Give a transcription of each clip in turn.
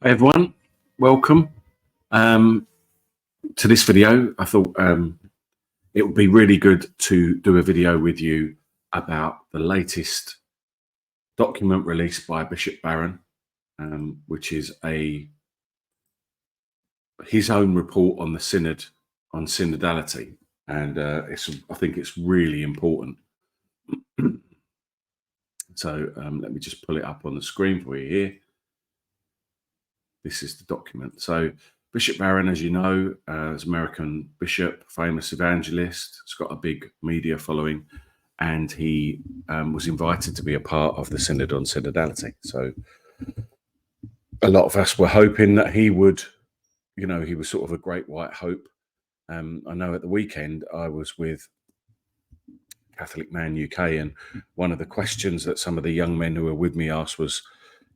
Hey everyone, welcome to this video. I thought it would be really good to do a video with you about the latest document released by Bishop Barron, which is his own report on the synod, on synodality, and I think it's really important. So let me just pull it up on the screen for you here. This is the document. So Bishop Barron, as you know, is an American bishop, famous evangelist. He's got a big media following, and he was invited to be a part of the Synod on Synodality. So a lot of us were hoping that he would, he was sort of a great white hope. I know at the weekend I was with Catholic Man UK, and one of the questions that some of the young men who were with me asked was,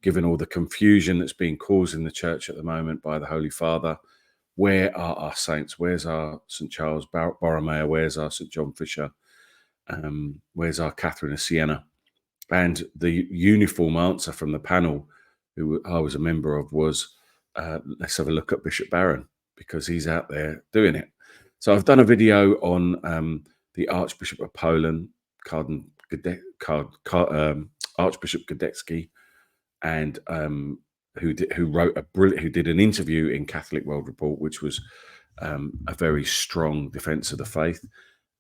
given all the confusion that's being caused in the church at the moment by the Holy Father, where are our saints? Where's our St. Charles Borromeo? Where's our St. John Fisher? Where's our Catherine of Siena? And the uniform answer from the panel, who I was a member of, was, let's have a look at Bishop Barron, because he's out there doing it. So I've done a video on the Archbishop of Poland, Archbishop Godecki, and who did an interview in Catholic World Report, which was a very strong defense of the faith.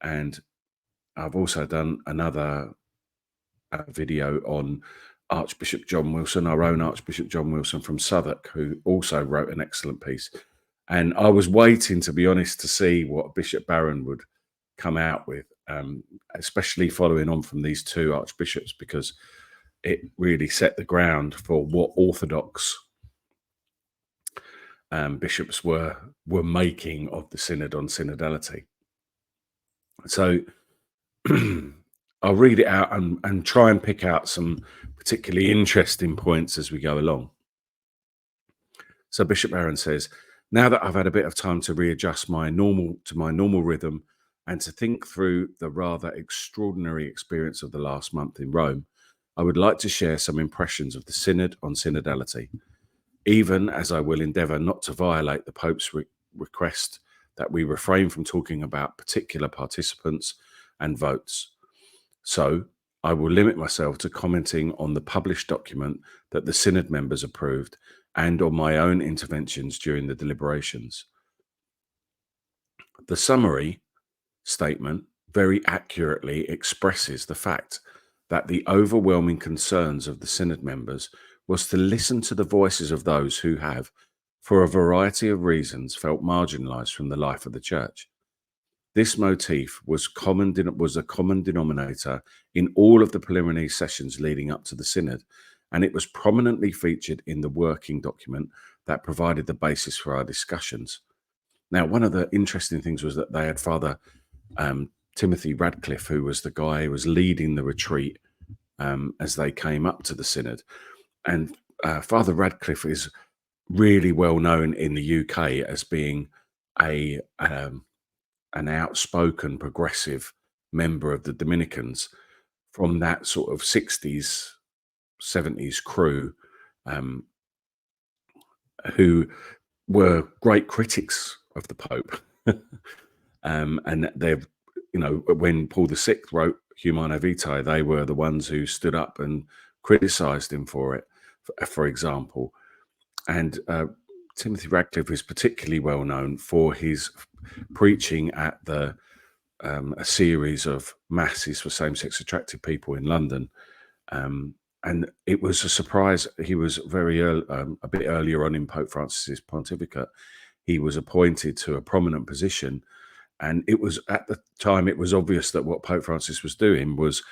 And I've also done another video on Archbishop John Wilson, our own Archbishop John Wilson from Southwark, who also wrote an excellent piece. And I was waiting, to be honest, to see what Bishop Barron would come out with, especially following on from these two archbishops, because it really set the ground for what Orthodox bishops were making of the Synod on Synodality. So I'll read it out and try and pick out some particularly interesting points as we go along. So Bishop Barron says, now that I've had a bit of time to readjust to my normal rhythm and to think through the rather extraordinary experience of the last month in Rome, I would like to share some impressions of the Synod on Synodality, even as I will endeavour not to violate the Pope's request that we refrain from talking about particular participants and votes. So I will limit myself to commenting on the published document that the Synod members approved and on my own interventions during the deliberations. The summary statement very accurately expresses the fact that the overwhelming concerns of the Synod members was to listen to the voices of those who have, for a variety of reasons, felt marginalised from the life of the Church. This motif was a common denominator in all of the preliminary sessions leading up to the Synod, and it was prominently featured in the working document that provided the basis for our discussions. Now, one of the interesting things was that they had Father Timothy Radcliffe, who was the guy who was leading the retreat as they came up to the Synod. And Father Radcliffe is really well known in the UK as being an outspoken progressive member of the Dominicans from that sort of 60s, 70s crew who were great critics of the Pope. And they've, when Paul VI wrote Humanae Vitae, they were the ones who stood up and criticized him for it, for example. And Timothy Radcliffe is particularly well known for his preaching at a series of masses for same-sex attracted people in London. And it was a surprise. He was very early, a bit earlier on in Pope Francis's pontificate. He was appointed to a prominent position. And it was, at the time, it was obvious that what Pope Francis was doing was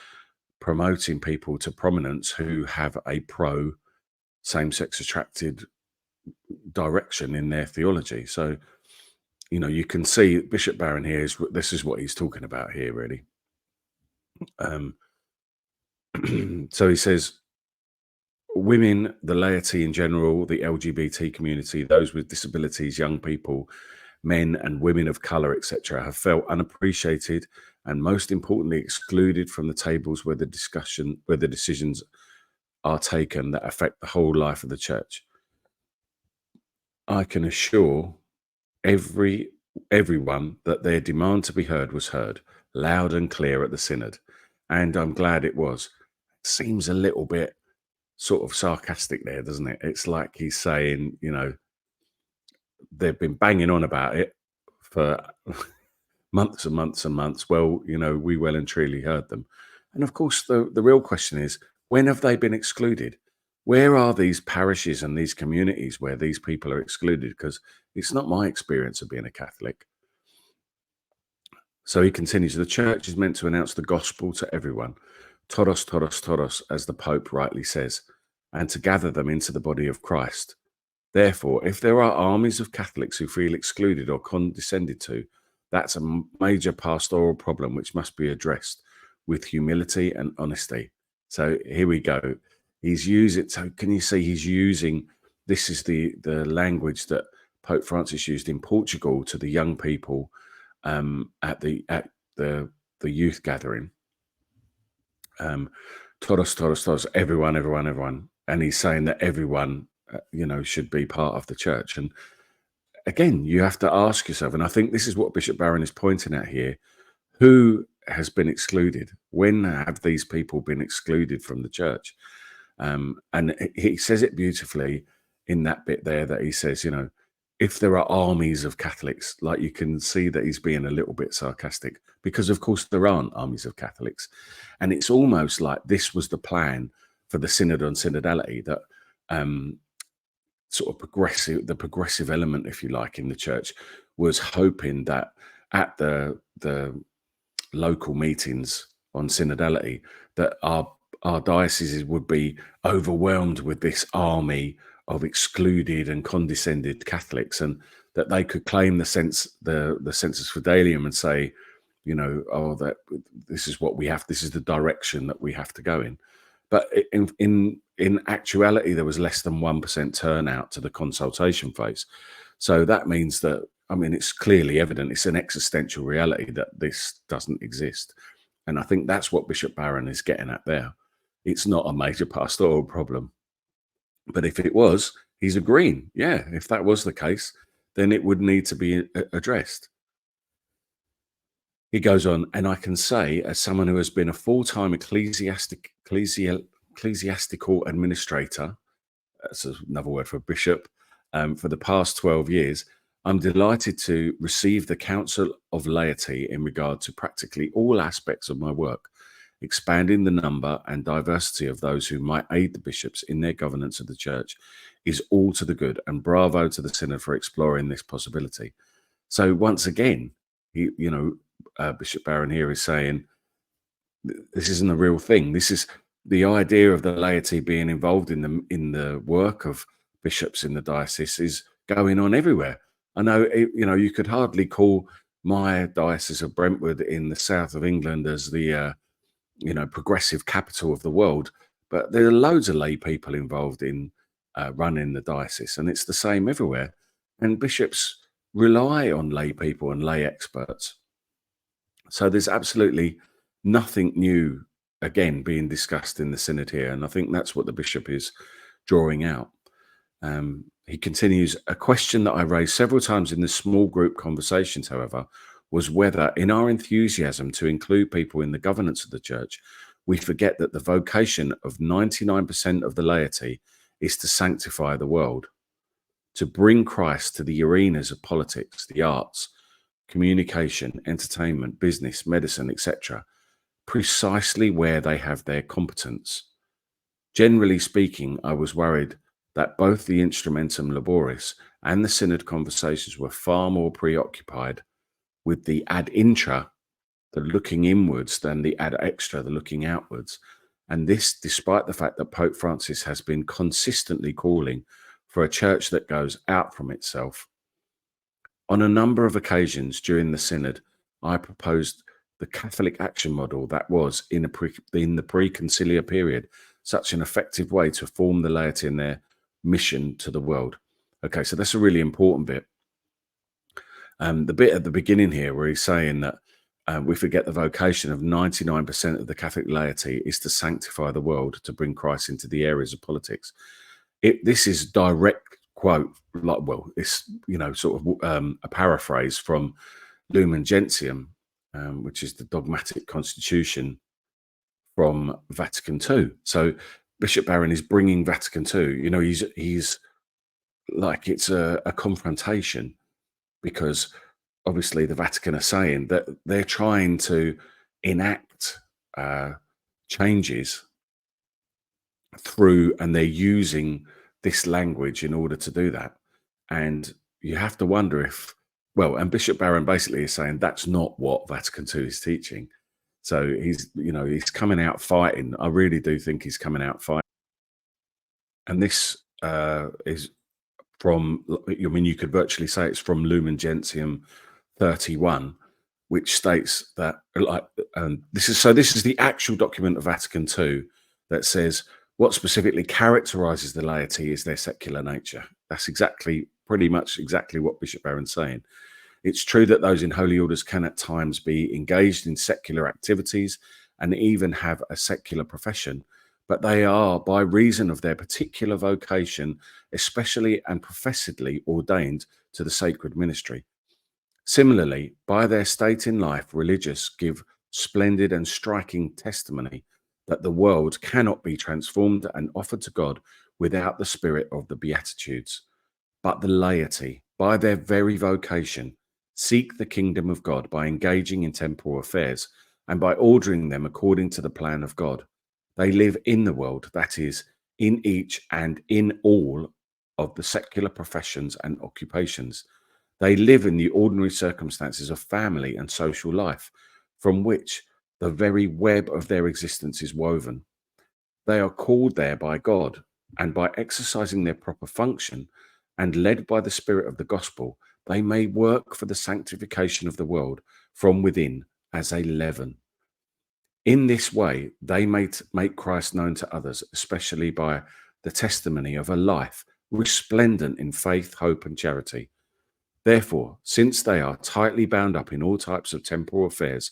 promoting people to prominence who have a pro same-sex attracted direction in their theology. So, you can see Bishop Barron here, this is what he's talking about here, really. So he says, women, the laity in general, the LGBT community, those with disabilities, young people, men and women of colour, etc., have felt unappreciated and, most importantly, excluded from the tables where the decisions are taken that affect the whole life of the Church. I can assure everyone that their demand to be heard was heard loud and clear at the synod, and I'm glad it was. Seems a little bit sort of sarcastic there, doesn't it? It's like he's saying, they've been banging on about it for months and months and months. Well, we well and truly heard them. And of course, the real question is, when have they been excluded? Where are these parishes and these communities where these people are excluded? Because it's not my experience of being a Catholic. So he continues, the church is meant to announce the gospel to everyone, todos, todos, todos, as the Pope rightly says, and to gather them into the body of Christ. Therefore, if there are armies of Catholics who feel excluded or condescended to, that's a major pastoral problem which must be addressed with humility and honesty. So here we go. He's using, so can you see he's using, this is the language that Pope Francis used in Portugal to the young people at the youth gathering. Todos, todos, todos, everyone, everyone, everyone. And he's saying that everyone, should be part of the church. And again, you have to ask yourself, and I think this is what Bishop Barron is pointing at here, who has been excluded? When have these people been excluded from the church? And he says it beautifully in that bit there that he says, if there are armies of Catholics, like you can see that he's being a little bit sarcastic, because of course there aren't armies of Catholics. And it's almost like this was the plan for the Synod on Synodality, that sort of the progressive element, if you like, in the church was hoping that at the local meetings on synodality, that our dioceses would be overwhelmed with this army of excluded and condescended Catholics, and that they could claim the sensus fidelium and say, that this is what we have, this is the direction that we have to go in. But in actuality, there was less than 1% turnout to the consultation phase. So that means that, it's clearly evident, it's an existential reality that this doesn't exist. And I think that's what Bishop Barron is getting at there. It's not a major pastoral problem. But if it was, he's agreeing. Yeah, if that was the case, then it would need to be addressed. He goes on, and I can say, as someone who has been a full-time ecclesiastical administrator, that's another word for bishop, for the past 12 years, I'm delighted to receive the counsel of laity in regard to practically all aspects of my work. Expanding the number and diversity of those who might aid the bishops in their governance of the church is all to the good, and bravo to the Synod for exploring this possibility. So once again, Bishop Barron here is saying this isn't a real thing. This is the idea of the laity being involved in the work of bishops in the diocese is going on everywhere. I know, you could hardly call my diocese of Brentwood in the south of England as the progressive capital of the world, but there are loads of lay people involved in running the diocese, and it's the same everywhere. And bishops rely on lay people and lay experts. So there's absolutely nothing new, again, being discussed in the synod here. And I think that's what the bishop is drawing out. He continues, a question that I raised several times in the small group conversations, however, was whether in our enthusiasm to include people in the governance of the church, we forget that the vocation of 99% of the laity is to sanctify the world, to bring Christ to the arenas of politics, the arts, communication, entertainment, business, medicine, etc., precisely where they have their competence. Generally speaking, I was worried that both the Instrumentum Laboris and the Synod conversations were far more preoccupied with the ad intra, the looking inwards, than the ad extra, the looking outwards. And this, despite the fact that Pope Francis has been consistently calling for a church that goes out from itself. On a number of occasions during the Synod, I proposed the Catholic action model that was, in the pre-conciliar period, such an effective way to form the laity in their mission to the world. Okay, so that's a really important bit. The bit at the beginning here where he's saying that we forget the vocation of 99% of the Catholic laity is to sanctify the world, to bring Christ into the areas of politics. This is direct quote, like, well, it's, sort of a paraphrase from Lumen Gentium, which is the dogmatic constitution from Vatican II. So Bishop Barron is bringing Vatican II. He's like, it's a confrontation, because obviously the Vatican are saying that they're trying to enact changes through, and they're using this language in order to do that. And you have to wonder if, well, and Bishop Barron basically is saying that's not what Vatican II is teaching. So he's coming out fighting. I really do think he's coming out fighting. And this is from, I mean, you could virtually say it's from Lumen Gentium 31, which states that, like, this is the actual document of Vatican II that says what specifically characterizes the laity is their secular nature. That's pretty much exactly what Bishop Barron's saying. It's true that those in holy orders can at times be engaged in secular activities and even have a secular profession, but they are, by reason of their particular vocation, especially and professedly ordained to the sacred ministry. Similarly, by their state in life, religious give splendid and striking testimony that the world cannot be transformed and offered to God without the spirit of the Beatitudes. But the laity, by their very vocation, seek the kingdom of God by engaging in temporal affairs and by ordering them according to the plan of God. They live in the world, that is, in each and in all of the secular professions and occupations. They live in the ordinary circumstances of family and social life, from which the very web of their existence is woven. They are called there by God, and by exercising their proper function and led by the spirit of the gospel, they may work for the sanctification of the world from within as a leaven. In this way, they may make Christ known to others, especially by the testimony of a life resplendent in faith, hope, and charity. Therefore, since they are tightly bound up in all types of temporal affairs,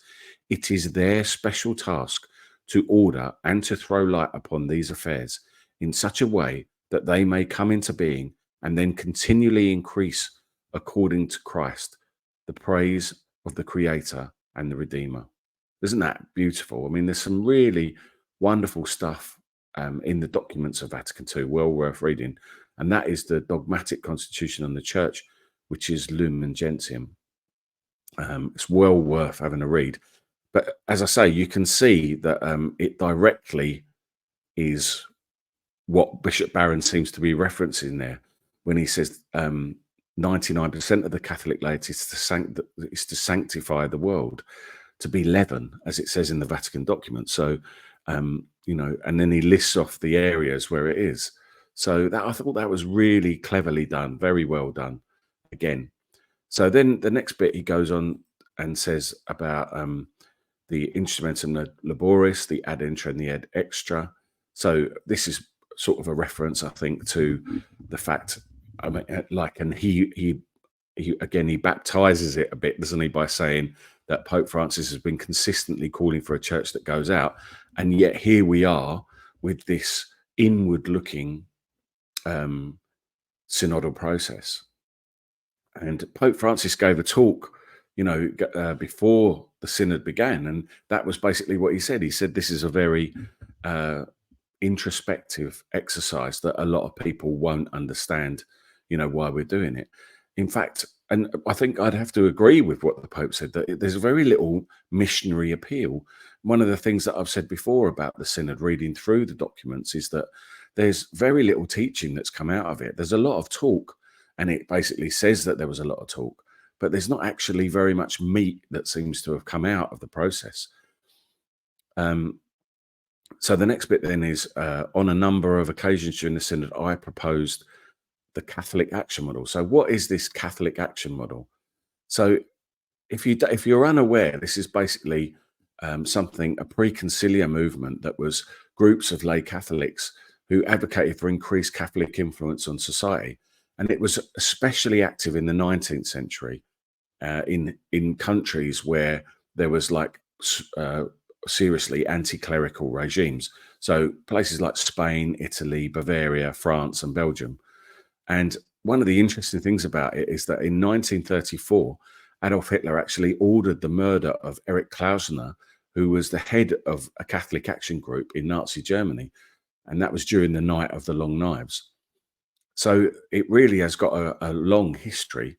it is their special task to order and to throw light upon these affairs in such a way that they may come into being and then continually increase according to Christ, the praise of the Creator and the Redeemer. Isn't that beautiful? I mean, there's some really wonderful stuff in the documents of Vatican II, well worth reading. And that is the dogmatic constitution on the church, which is Lumen Gentium. It's well worth having a read. But as I say, you can see that it directly is what Bishop Barron seems to be referencing there when he says 99% of the Catholic laity is to sanctify the world, to be leaven, as it says in the Vatican document. So, and then he lists off the areas where it is. So I thought that was really cleverly done, very well done again. So then the next bit he goes on and says about the instrumentum laboris, the ad intra and the ad extra. So this is sort of a reference, I think, to the fact, I mean, and he baptizes it a bit, doesn't he, by saying that Pope Francis has been consistently calling for a church that goes out, and yet here we are with this inward-looking synodal process. And Pope Francis gave a talk, before the synod began, and that was basically what he said. He said this is a very introspective exercise that a lot of people won't understand, why we're doing it. In fact, and I think I'd have to agree with what the Pope said, that there's very little missionary appeal. One of the things that I've said before about the synod, reading through the documents, is that there's very little teaching that's come out of it. There's a lot of talk, and it basically says that there was a lot of talk, but there's not actually very much meat that seems to have come out of the process. So the next bit then is, on a number of occasions during the synod, I proposed the Catholic action model. So what is this Catholic action model? So if you're unaware, this is basically a pre-conciliar movement that was groups of lay Catholics who advocated for increased Catholic influence on society. And it was especially active in the 19th century in countries where there was seriously anti-clerical regimes. So places like Spain, Italy, Bavaria, France, and Belgium. And one of the interesting things about it is that in 1934, Adolf Hitler actually ordered the murder of Erich Klausner, who was the head of a Catholic action group in Nazi Germany. And that was during the Night of the Long Knives. So it really has got a long history.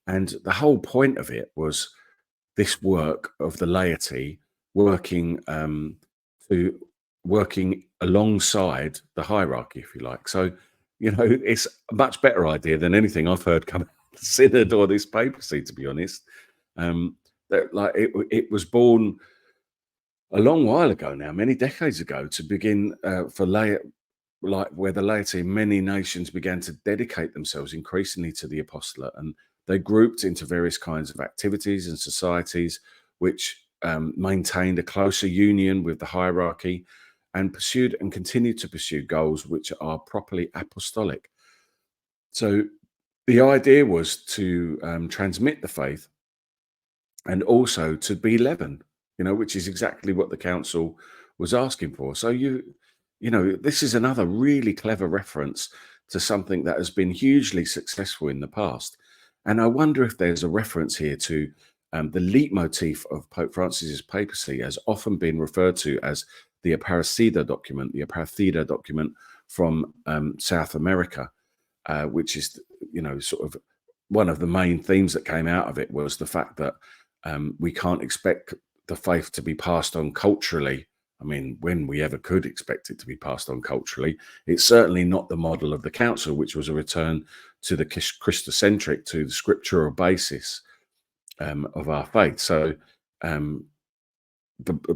And the whole point of it was this work of the laity working to working alongside the hierarchy, if you like. So, it's a much better idea than anything I've heard come out of the synod or this papacy, to be honest. That like it was born a long while ago now, many decades ago, to begin for like where the laity in many nations began to dedicate themselves increasingly to the apostolate, and they grouped into various kinds of activities and societies which maintained a closer union with the hierarchy and pursued and continued to pursue goals which are properly apostolic. So the idea was to transmit the faith and also to be leaven, which is exactly what the council was asking for. So this is another really clever reference to something that has been hugely successful in the past. And I wonder if there's a reference here to the leitmotif of Pope Francis's papacy has often been referred to as the Aparecida document from South America, which is, sort of one of the main themes that came out of it was the fact that we can't expect the faith to be passed on culturally. I mean, when we ever could expect it to be passed on culturally, it's certainly not the model of the council, which was a return to the Christocentric, to the scriptural basis of our faith. So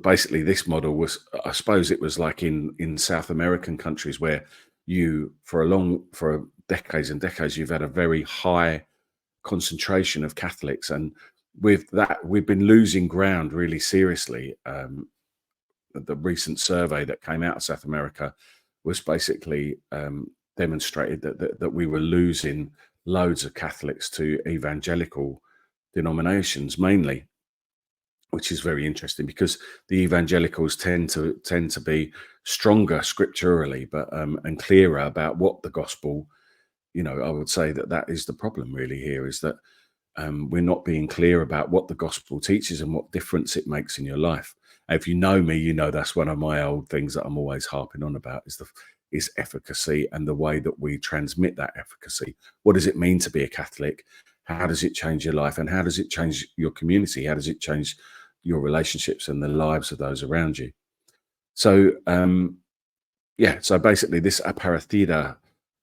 basically this model was, I suppose it was like in South American countries where for decades and decades, you've had a very high concentration of Catholics. And with that, we've been losing ground really seriously. The recent survey that came out of South America was basically demonstrated that we were losing loads of Catholics to evangelical denominations mainly, which is very interesting because the evangelicals tend to be stronger scripturally, but and clearer about what the gospel. I would say that is the problem really here, is that we're not being clear about what the gospel teaches and what difference it makes in your life. If you know me, that's one of my old things that I'm always harping on about is efficacy and the way that we transmit that efficacy. What does it mean to be a Catholic? How does it change your life? And how does it change your community? How does it change your relationships and the lives of those around you? So, so basically this Aparecida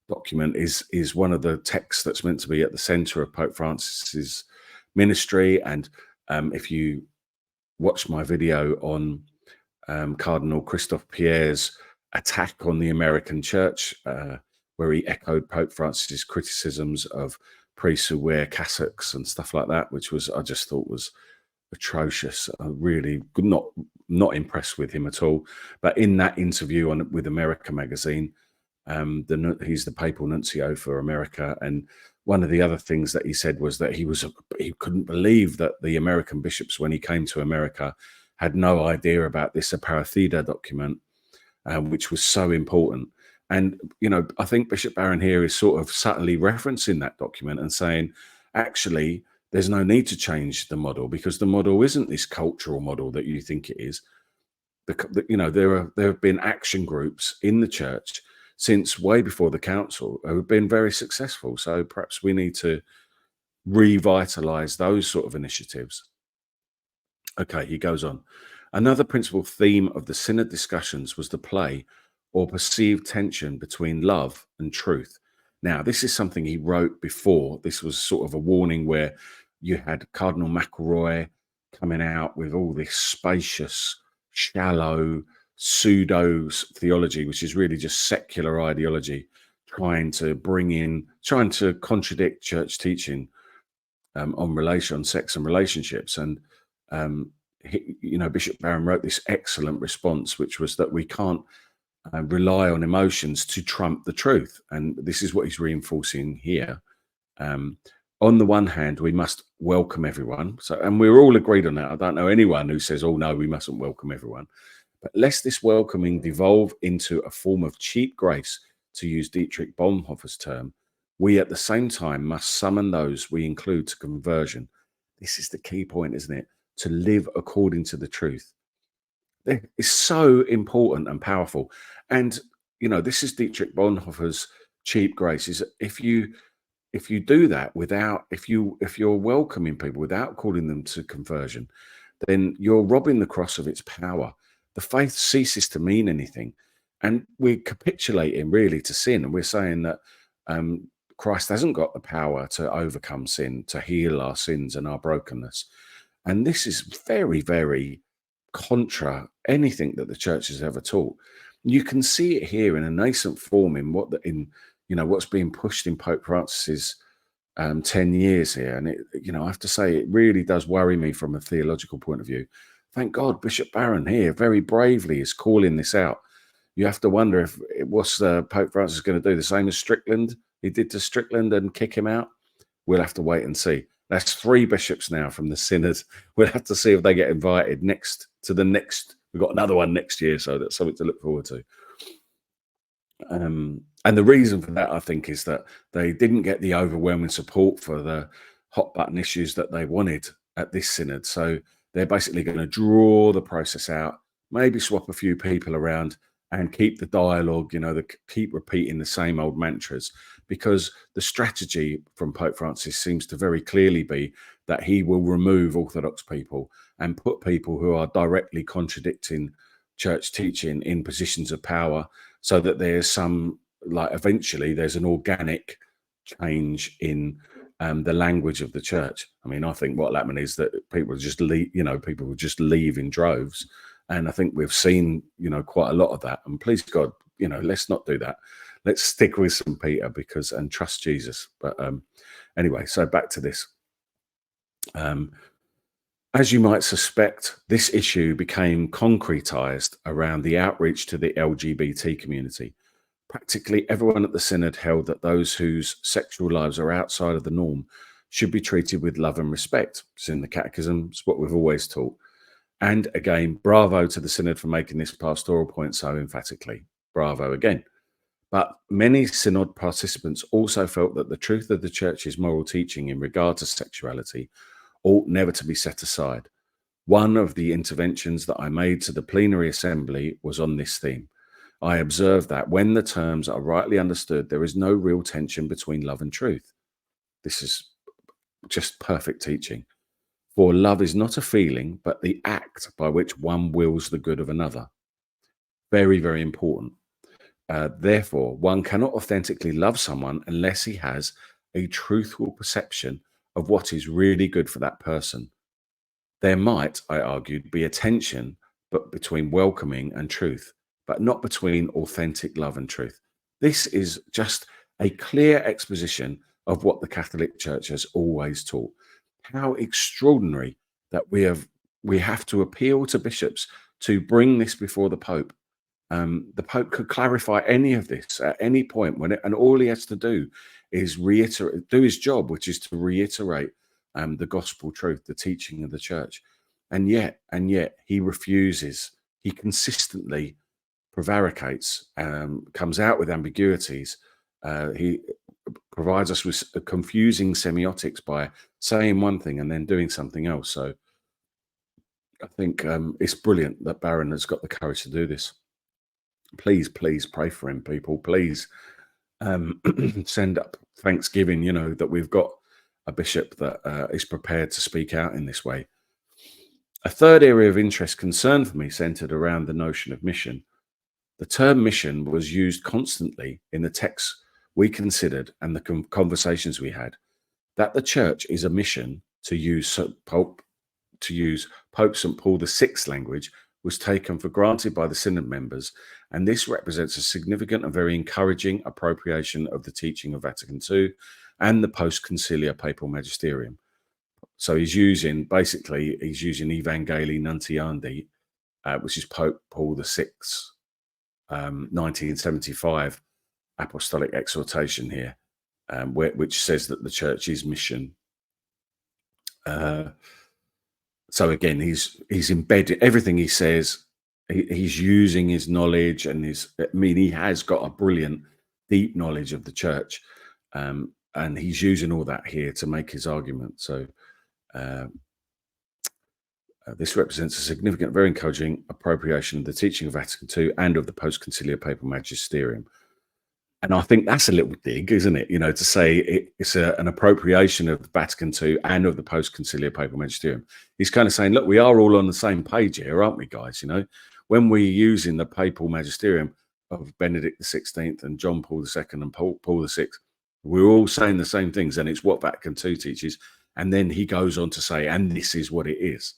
document is one of the texts that's meant to be at the center of Pope Francis's ministry. And if you watch my video on Cardinal Christophe Pierre's attack on the American church, where he echoed Pope Francis's criticisms of priests who wear cassocks and stuff like that, which I just thought was atrocious. I really not impressed with him at all. But in that interview with America magazine, he's the papal nuncio for America, and one of the other things that he said was that he couldn't believe that the American bishops, when he came to America, had no idea about this Aparecida document, which was so important. And I think Bishop Barron here is sort of subtly referencing that document and saying, actually, there's no need to change the model, because the model isn't this cultural model that you think it is. There have been action groups in the church since way before the council who have been very successful. So perhaps we need to revitalize those sort of initiatives. Okay, he goes on. Another principal theme of the synod discussions was the play or perceived tension between love and truth. Now, this is something he wrote before. This was sort of a warning where you had Cardinal McElroy coming out with all this spacious, shallow, pseudo theology, which is really just secular ideology, trying to contradict church teaching on sex and relationships. And Bishop Barron wrote this excellent response, which was that we can't rely on emotions to trump the truth. And this is what he's reinforcing here. On the one hand, we must welcome everyone. And we're all agreed on that. I don't know anyone who says, oh, no, we mustn't welcome everyone. But lest this welcoming devolve into a form of cheap grace, to use Dietrich Bonhoeffer's term, We at the same time must summon those we include to conversion. This is the key point, isn't it? To live according to the truth. It's so important and powerful. And this is Dietrich Bonhoeffer's cheap grace. Is if you do that without if you're welcoming people without calling them to conversion, then you're robbing the cross of its power. The faith ceases to mean anything, and we're capitulating really to sin, and we're saying that Christ hasn't got the power to overcome sin, to heal our sins and our brokenness. And this is very, very contra anything that the church has ever taught. You can see it here in a nascent form in what's being pushed in Pope Francis's 10 years here. And I have to say, it really does worry me from a theological point of view. Thank God Bishop Barron here very bravely is calling this out. You have to wonder if what's Pope Francis going to do, the same as Strickland he did to Strickland and kick him out. We'll have to wait and see. That's 3 bishops now from the synod. We'll have to see if they get invited next to the next. We've got another one next year, so that's something to look forward to. And the reason for that, I think, is that they didn't get the overwhelming support for the hot button issues that they wanted at this synod. So they're basically going to draw the process out, maybe swap a few people around and keep the dialogue, keep repeating the same old mantras, because the strategy from Pope Francis seems to very clearly be that he will remove Orthodox people and put people who are directly contradicting church teaching in positions of power, so that there's eventually there's an organic change in the language of the church. I mean, I think what will happen is that people just leave, people will just leave in droves. And I think we've seen, quite a lot of that. And please God, let's not do that. Let's stick with St. Peter and trust Jesus. But anyway, so back to this. As you might suspect, this issue became concretized around the outreach to the LGBT community. Practically everyone at the synod held that those whose sexual lives are outside of the norm should be treated with love and respect. It's in the catechism. It's what we've always taught. And again, bravo to the synod for making this pastoral point so emphatically. Bravo again. But many synod participants also felt that the truth of the church's moral teaching in regard to sexuality ought never to be set aside. One of the interventions that I made to the plenary assembly was on this theme. I observed that when the terms are rightly understood, there is no real tension between love and truth. This is just perfect teaching. For love is not a feeling, but the act by which one wills the good of another. Very, very important. Therefore, one cannot authentically love someone unless he has a truthful perception of what is really good for that person. There might, I argued, be a tension but between welcoming and truth, but not between authentic love and truth. This is just a clear exposition of what the Catholic Church has always taught. How extraordinary that we have to appeal to bishops to bring this before the Pope. The Pope could clarify any of this at any point and all he has to do is do his job, which is to reiterate the gospel truth, the teaching of the church. And yet he refuses. He consistently prevaricates, comes out with ambiguities. He provides us with confusing semiotics by saying one thing and then doing something else. So I think it's brilliant that Barron has got the courage to do this. Please pray for him, people. Please send up thanksgiving, that we've got a bishop that is prepared to speak out in this way. A third area of interest concern for me centered around the notion of mission. The term mission was used constantly in the texts we considered and the conversations we had. That the church is a mission, to use Pope St. Paul VI's language, was taken for granted by the synod members, and this represents a significant and very encouraging appropriation of the teaching of Vatican II and the post-conciliar papal magisterium. So he's using Evangelii Nuntiandi, which is Pope Paul VI's 1975 apostolic exhortation here, which says that the church is mission. So again, he's embedded everything he says. He's using his knowledge and he has got a brilliant, deep knowledge of the church. And he's using all that here to make his argument. So uh, this represents a significant, very encouraging appropriation of the teaching of Vatican II and of the post-conciliar papal magisterium. And I think that's a little dig, isn't it? To say it's an appropriation of Vatican II and of the post-conciliar papal magisterium. He's kind of saying, look, we are all on the same page here, aren't we, guys? When we're using the papal magisterium of Benedict XVI and John Paul II and Paul VI, we're all saying the same things, and it's what Vatican II teaches. And then he goes on to say, and this is what it is.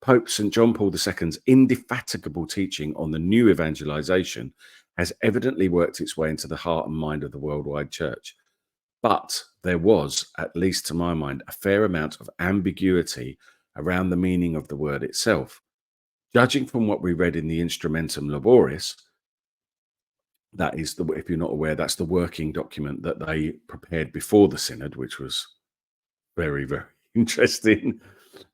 Pope St. John Paul II's indefatigable teaching on the new evangelization has evidently worked its way into the heart and mind of the worldwide church. But there was, at least to my mind, a fair amount of ambiguity around the meaning of the word itself. Judging from what we read in the Instrumentum Laboris, that is, if you're not aware, that's the working document that they prepared before the synod, which was very, very interesting.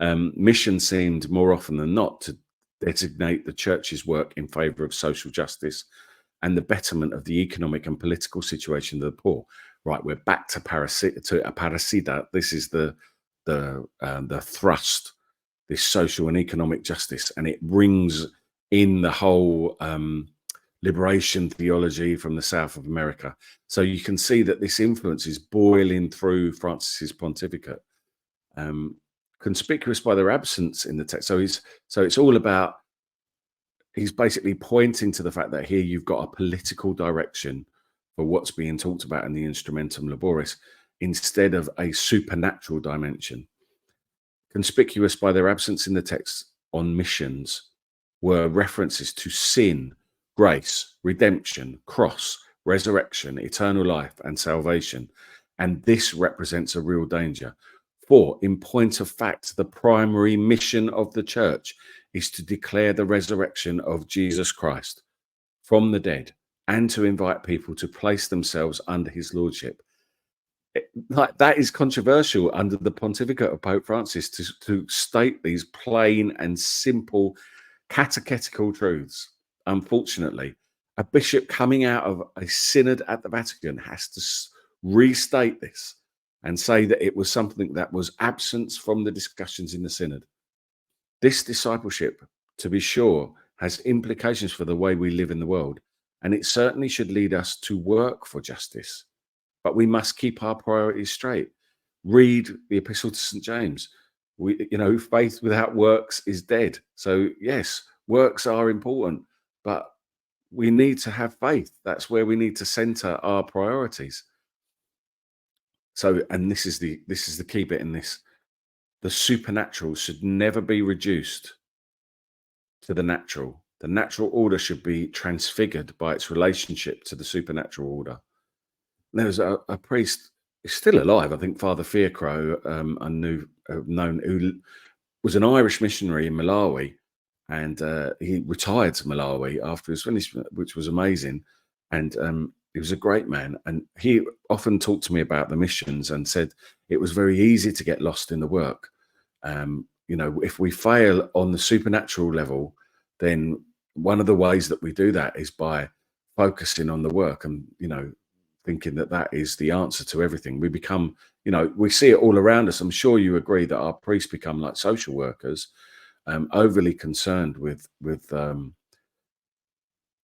Mission seemed more often than not to designate the church's work in favor of social justice and the betterment of the economic and political situation of the poor. Right, we're back to Aparecida. This is the thrust, this social and economic justice, and it brings in the whole liberation theology from the South of America. So you can see that this influence is boiling through Francis's pontificate, conspicuous by their absence in the text. So it's all about, he's basically pointing to the fact that here you've got a political direction for what's being talked about in the Instrumentum Laboris instead of a supernatural dimension. Conspicuous by their absence in the text on missions were references to sin, grace, redemption, cross, resurrection, eternal life, and salvation. And this represents a real danger. For, in point of fact, the primary mission of the church is to declare the resurrection of Jesus Christ from the dead and to invite people to place themselves under his lordship. That is controversial under the pontificate of Pope Francis to state these plain and simple catechetical truths. Unfortunately, a bishop coming out of a synod at the Vatican has to restate this and say that it was something that was absent from the discussions in the synod. This discipleship, to be sure, has implications for the way we live in the world, and it certainly should lead us to work for justice. But we must keep our priorities straight. Read the Epistle to St. James. Faith without works is dead. So yes, works are important, but we need to have faith. That's where we need to center our priorities. So, and this is the key bit in this. The supernatural should never be reduced to the natural. The natural order should be transfigured by its relationship to the supernatural order. There was a priest, he's still alive, I think, Father Fiacro, known, who was an Irish missionary in Malawi, and he retired to Malawi after his finished, which was amazing. And he was a great man, and he often talked to me about the missions and said it was very easy to get lost in the work. If we fail on the supernatural level, then one of the ways that we do that is by focusing on the work and, thinking that is the answer to everything. We become, we see it all around us. I'm sure you agree that our priests become like social workers, overly concerned with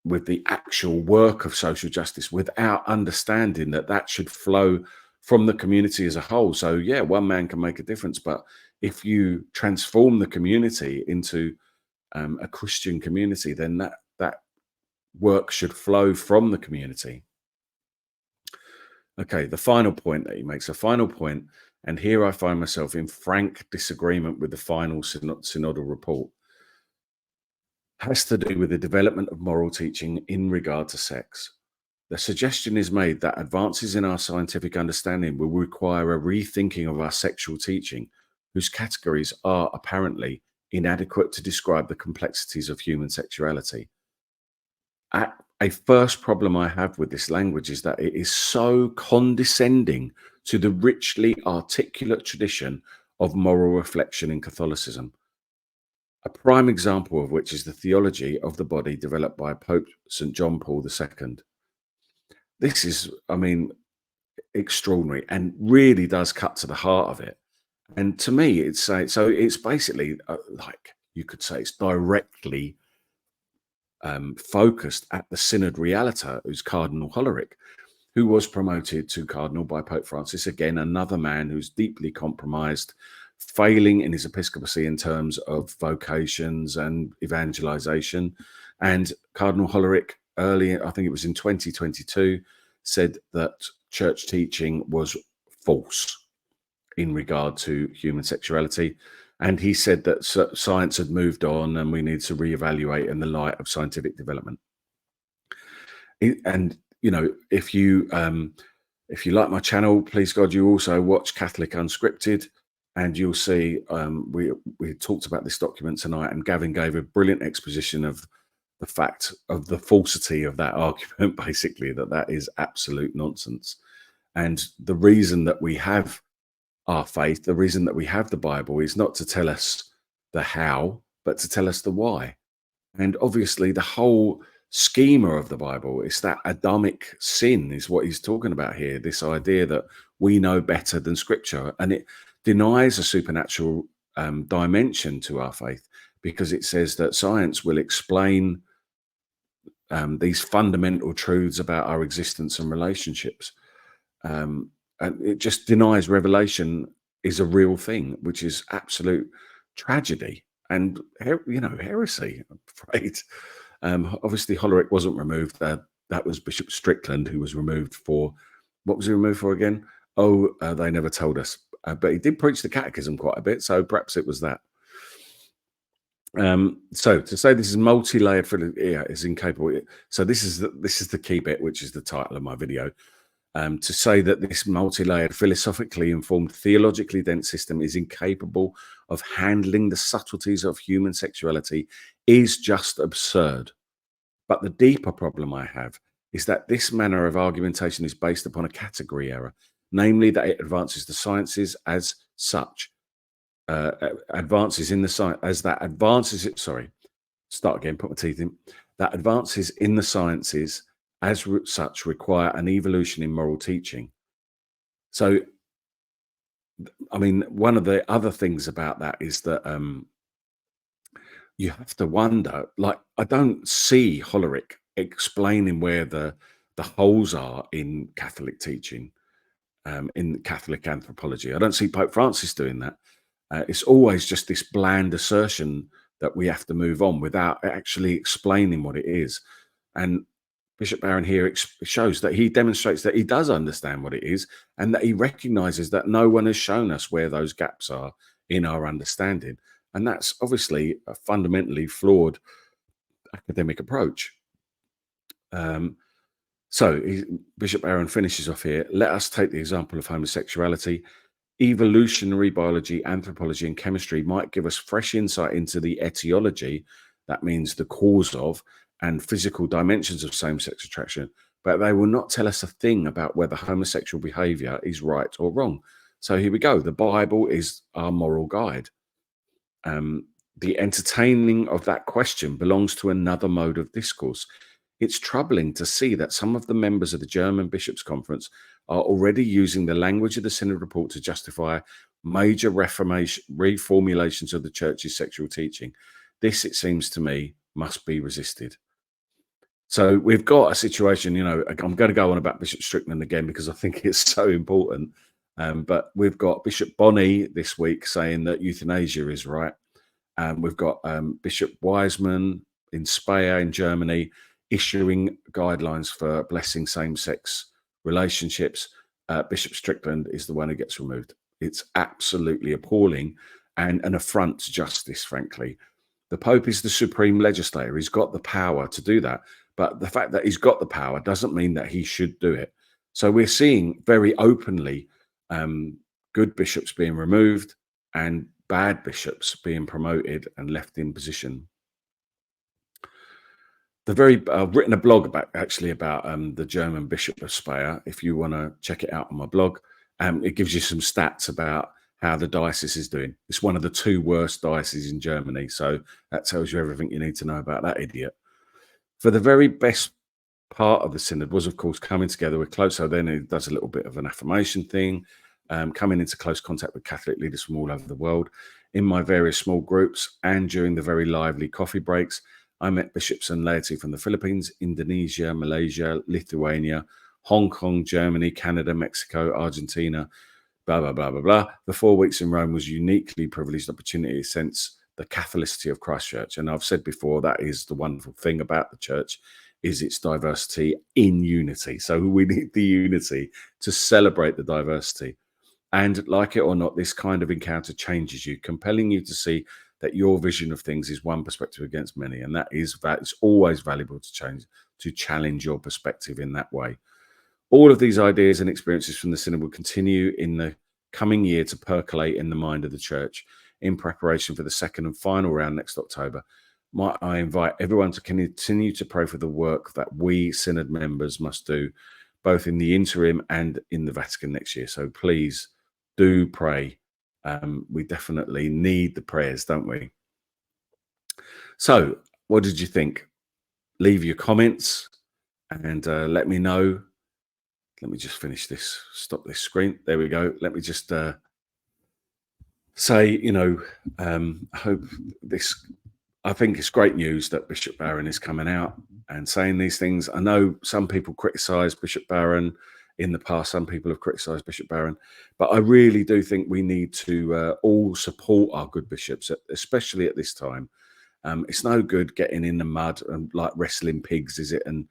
the actual work of social justice without understanding that should flow from the community as a whole. So yeah, one man can make a difference, but if you transform the community into a Christian community, then that work should flow from the community. Okay, the final point that he makes, and here I find myself in frank disagreement with the final synodal report, has to do with the development of moral teaching in regard to sex. The suggestion is made that advances in our scientific understanding will require a rethinking of our sexual teaching, whose categories are apparently inadequate to describe the complexities of human sexuality. A first problem I have with this language is that it is so condescending to the richly articulate tradition of moral reflection in Catholicism. A prime example of which is the theology of the body developed by Pope St. John Paul II. This is, extraordinary and really does cut to the heart of it. And to me, it's basically like you could say it's directly focused at the Synod Realiter, who's Cardinal Hollerich, who was promoted to Cardinal by Pope Francis. Again, another man who's deeply compromised, failing in his episcopacy in terms of vocations and evangelization. And Cardinal Hollerich, earlier, I think it was in 2022, said that church teaching was false in regard to human sexuality. And he said that science had moved on and we need to reevaluate in the light of scientific development. And, you know, if you like my channel, please God, you also watch Catholic Unscripted, and you'll see we talked about this document tonight, and Gavin gave a brilliant exposition of the fact of the falsity of that argument, basically, that is absolute nonsense. And the reason that we have our faith, the reason that we have the Bible, is not to tell us the how, but to tell us the why. And obviously the whole schema of the Bible is that Adamic sin is what he's talking about here, this idea that we know better than Scripture, and it denies a supernatural dimension to our faith, because it says that science will explain these fundamental truths about our existence and relationships. And it just denies revelation is a real thing, which is absolute tragedy and, you know, heresy, I'm afraid. Obviously, Hollerich wasn't removed. That was Bishop Strickland, who was removed for, what was he removed for again? Oh, they never told us. But he did preach the catechism quite a bit, so perhaps it was that. So to say this is multi-layered, is incapable. So this is the key bit, which is the title of my video. To say that this multi-layered, philosophically informed, theologically dense system is incapable of handling the subtleties of human sexuality is just absurd. But the deeper problem I have is that this manner of argumentation is based upon a category error, namely that it advances the sciences as such, advances in the science as that advances it. Sorry, start again. Put my teeth in. That advances in the sciences as such require an evolution in moral teaching. So, I mean, one of the other things about that is that you have to wonder, like, I don't see Hollerich explaining where the holes are in Catholic teaching, in Catholic anthropology. I don't see Pope Francis doing that. It's always just this bland assertion that we have to move on without actually explaining what it is. And Bishop Barron here shows that he demonstrates that he does understand what it is, and that he recognizes that no one has shown us where those gaps are in our understanding. And that's obviously a fundamentally flawed academic approach. Bishop Barron finishes off here. Let us take the example of homosexuality. Evolutionary biology, anthropology, and chemistry might give us fresh insight into the etiology, that means the cause of, and physical dimensions of same-sex attraction, but they will not tell us a thing about whether homosexual behavior is right or wrong. So here we go. The Bible is our moral guide. The entertaining of that question belongs to another mode of discourse. It's troubling to see that some of the members of the German Bishops' Conference are already using the language of the Synod report to justify major reformulations of the Church's sexual teaching. This, it seems to me, must be resisted. So we've got a situation, you know, I'm going to go on about Bishop Strickland again because I think it's so important. But we've got Bishop Bonney this week saying that euthanasia is right. We've got Bishop Wiseman in Speyer in Germany issuing guidelines for blessing same-sex relationships. Bishop Strickland is the one who gets removed. It's absolutely appalling and an affront to justice, frankly. The Pope is the supreme legislator. He's got the power to do that. But the fact that he's got the power doesn't mean that he should do it. So we're seeing very openly good bishops being removed and bad bishops being promoted and left in position. I've written a blog about the German Bishop of Speyer. If you want to check it out on my blog, it gives you some stats about how the diocese is doing. It's one of the 2 worst dioceses in Germany. So that tells you everything you need to know about that idiot. For the very best part of the synod was, of course, coming together with close. So then it does a little bit of an affirmation thing, coming into close contact with Catholic leaders from all over the world. In my various small groups and during the very lively coffee breaks, I met bishops and laity from the Philippines, Indonesia, Malaysia, Lithuania, Hong Kong, Germany, Canada, Mexico, Argentina, blah, blah, blah, blah, blah. The 4 weeks in Rome was uniquely privileged opportunity since the Catholicity of Christchurch. And I've said before, that is the wonderful thing about the church, is its diversity in unity. So we need the unity to celebrate the diversity. And like it or not, this kind of encounter changes you, compelling you to see that your vision of things is one perspective against many. And it's always valuable to challenge your perspective in that way. All of these ideas and experiences from the synod will continue in the coming year to percolate in the mind of the church in preparation for the second and final round next October. I invite everyone to continue to pray for the work that we synod members must do, both in the interim and in the Vatican next year. So please do pray. We definitely need the prayers, don't we? So what did you think? Leave your comments and let me know. Let me just finish this, stop this screen. There we go. Let me just say, I hope I think it's great news that Bishop Barron is coming out and saying these things. I know some people criticize Bishop Barron in the past. Some people have criticized Bishop Barron, but I really do think we need to all support our good bishops, especially at this time. It's no good getting in the mud and like wrestling pigs, is it? And,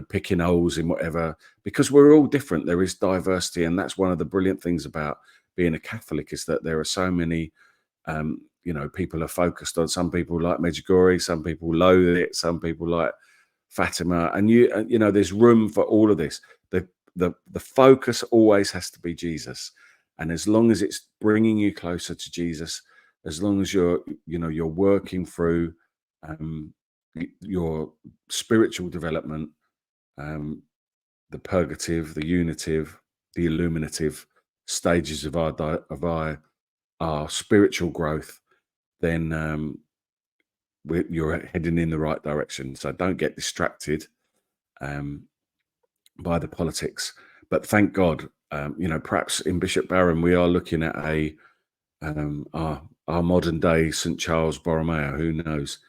picking holes in whatever, because we're all different. There is diversity. And that's one of the brilliant things about being a Catholic, is that there are so many, people are focused on. Some people like Medjugorje, some people loathe it, some people like Fatima. And, there's room for all of this. The focus always has to be Jesus. And as long as it's bringing you closer to Jesus, as long as you're working through your spiritual development, the purgative, the unitive, the illuminative stages of our spiritual growth, then you're heading in the right direction. So don't get distracted by the politics. But thank God, perhaps in Bishop Barron, we are looking at our modern day St. Charles Borromeo. Who knows?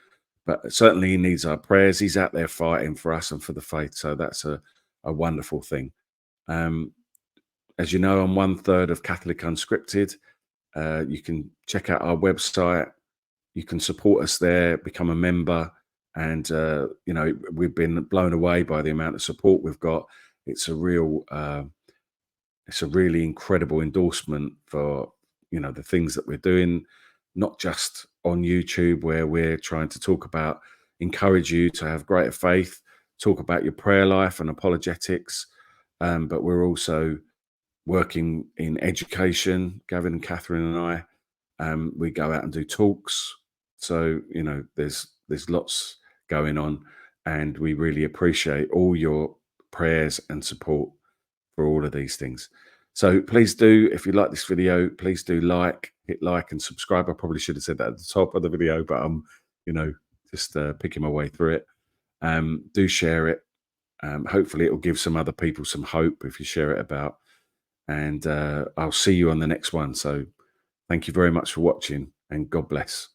But certainly he needs our prayers. He's out there fighting for us and for the faith. So that's a wonderful thing. As you know, I'm 1/3 of Catholic Unscripted. You can check out our website. You can support us there, become a member. And, we've been blown away by the amount of support we've got. It's a really incredible endorsement for, the things that we're doing, not just on YouTube, where we're trying to encourage you to have greater faith, talk about your prayer life and apologetics. But we're also working in education. Gavin and Catherine and I, we go out and do talks. So, there's lots going on, and we really appreciate all your prayers and support for all of these things. So please do, if you like this video, please do hit like and subscribe. I probably should have said that at the top of the video, but I'm, just picking my way through it. Do share it. Hopefully it will give some other people some hope if you share it about. And I'll see you on the next one. So thank you very much for watching, and God bless.